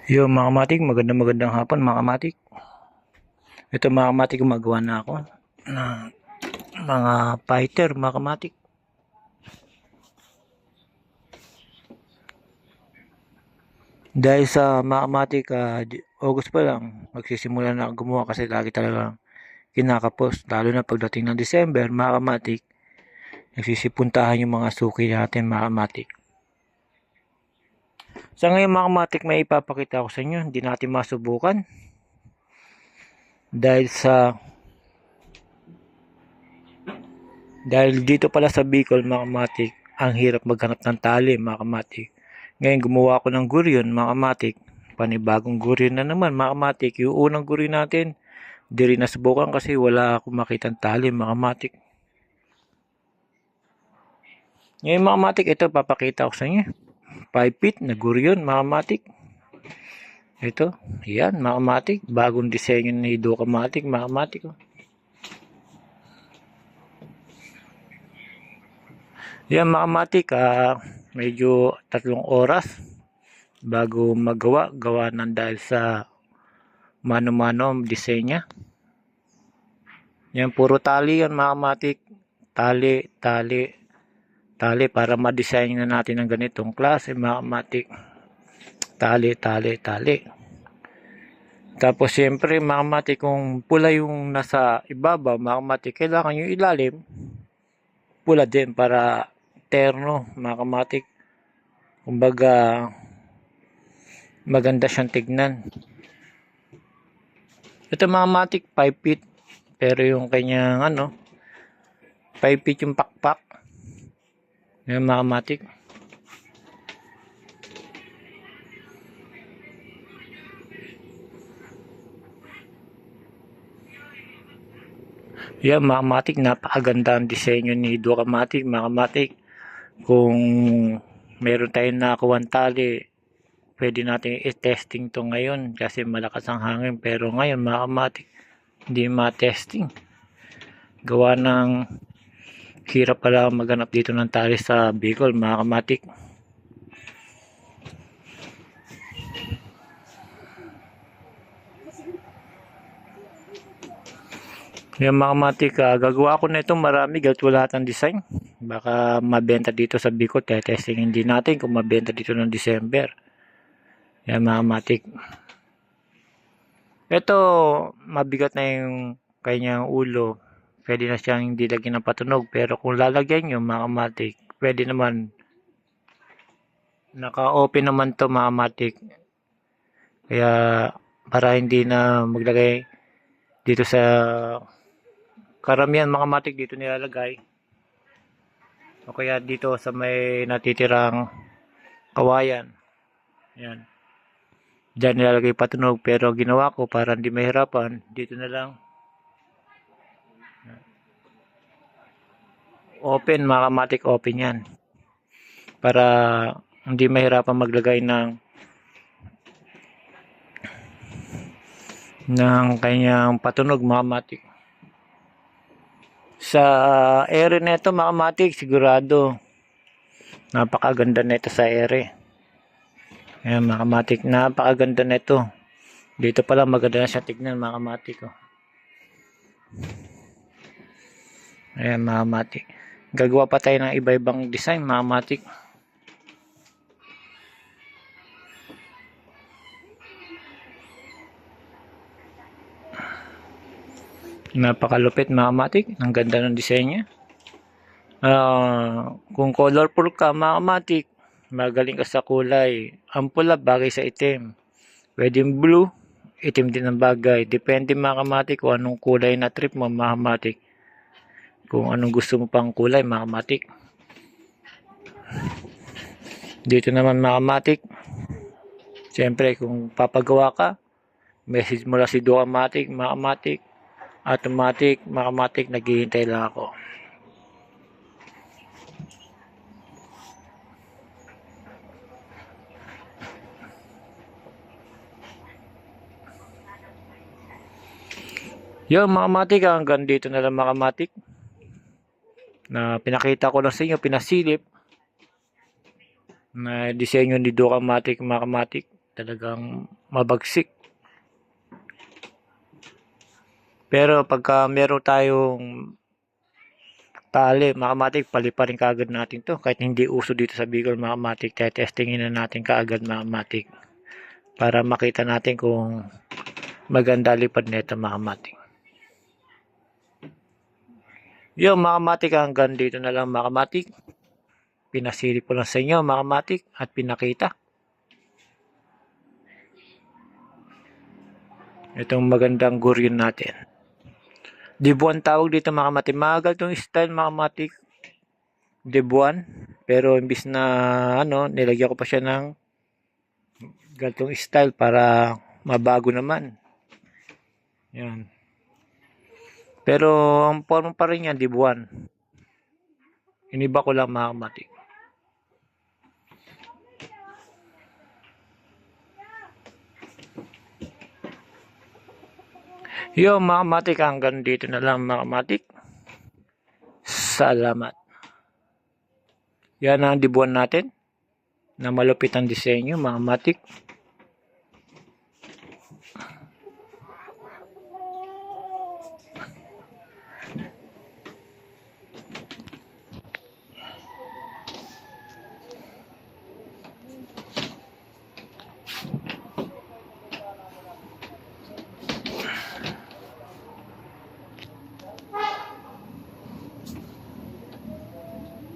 Yo mga kamatik, magandang hapon mga kamatik. Ito mga kamatik, gumagawa na ako ng mga fighter mga kamatik. Dahil sa mga kamatik, August pa lang, magsisimula na ako gumawa kasi lagi talagang kinakapos. Lalo na pagdating ng December, mga kamatik, nagsisipuntahan yung mga suki natin mga kamatik. Sa ngayon mga kamatik, may ipapakita ko sa inyo, hindi natin masubukan. Dahil dito pala sa Bicol mga kamatik, ang hirap maghanap ng tali mga kamatik. Ngayon gumawa ako ng guryon mga kamatik. Panibagong guryon na naman mga kamatik. Yung unang guryon natin, di rin nasubukan kasi wala akong makitang tali mga kamatik. Ngayon mga kamatik, ito papakita ko sa inyo. 5 feet na guryon mga kamatik. Ito, yan mga kamatik. Bagong disenyo ni Do Kamatik mga kamatik. Yan mga kamatik, medyo 3 oras bago magawa. Gawa ng dahil sa mano-mano ang disenya. Yan, puro tali yan mga kamatik. Tali para ma-design na natin ng ganitong klase mga kamatik. Tali. Tapos siyempre mga kamatik, kung pula yung nasa ibabaw mga kamatik, kailangan yung ilalim pula din para terno mga kamatik. Kumbaga maganda siyang tignan. Ito mga kamatik, 5 feet. Pero yung kanyang 5 feet yung pakpak. Yan mga kamatik. Yan mga kamatik, napakaganda ang disenyo ni Do Kamatik mga kamatik. Kung meron tayong nakakuha tali, pwede natin i-testing to ngayon kasi malakas ang hangin. Pero ngayon mga kamatik, hindi ma-testing. Gawa ng hirap pala maghanap dito ng tali sa Bicol mga kamatik. Yung mga kamatik, gagawa ko na ito marami, gawit wala lahat ng design. Baka mabenta dito sa Bicol, testingin din natin kung mabenta dito ng December. Yan mga kamatik. Ito, mabigat na yung kanyang ulo. Pwede na siyang hindi lagyan ng patunog. Pero kung lalagyan nyo mga kamatik, pwede naman. Naka-open naman to mga kamatik. Kaya para hindi na maglagay dito sa karamihan mga kamatik dito nilalagay. O kaya dito sa may natitirang kawayan. Yan. Diyan nilalagay patunog, pero ginawa ko para hindi mahirapan, dito na lang. Open mga kamatik, open yan. Para hindi mahirapan maglagay ng kanyang patunog mga kamatik. Sa ere nito mga kamatik, sigurado napakaganda nito sa ere. Ayan mga kamatik, napakaganda nito. Dito pala maganda na siya tignan mga kamatik. Ayan mga kamatik. Gagawa pa tayo ng iba-ibang design mga kamatik. Napakalupit mga kamatik. Ang ganda ng disenyo. Kung colorful ka mga kamatik, magaling ka sa kulay. Ang pula bagay sa itim. Pwedeng blue, itim din ang bagay. Depende mga kamatik kung anong kulay na trip mo mga kamatik. Kung anong gusto mo pang kulay mga kamatik. Dito naman mga kamatik, siyempre kung papagawa ka, message mo lang si Do Kamatik mga kamatik. Automatic mga kamatik, naghihintay lang ako. Yung mga kamatik, hanggang dito na lang mga kamatik. Na pinakita ko lang sa inyo, pinasilip na disenyo ni Do Kamatik mga kamatik. talagang mabagsik. Pero pagka meron tayong tali, mga kamatik, paliparin kaagad natin to. Kahit hindi uso dito sa Bicol, mga kamatik, testingin na natin kaagad, mga kamatik. Para makita natin kung maganda lipad nito, mga kamatik. Yung mga kamatik, hanggang dito na lang, mga kamatik. Pinasili ko lang sa inyo, mga kamatik, at pinakita. Itong magandang guryon natin. Dibuan tawag dito, mga kamatik. Magal tong style, mga kamatik. Dibuan. Pero imbis na nilagyan ko pa siya ng ganitong style para mabago naman. Yan. Pero ang forma pa rin yan, dibuan. Iniba ko lang, mga kamatik. Yo, mga kamatik, hanggang dito na lang, mga kamatik. Salamat. Yan ang dibuan natin na malupit ang disenyo, mga kamatik.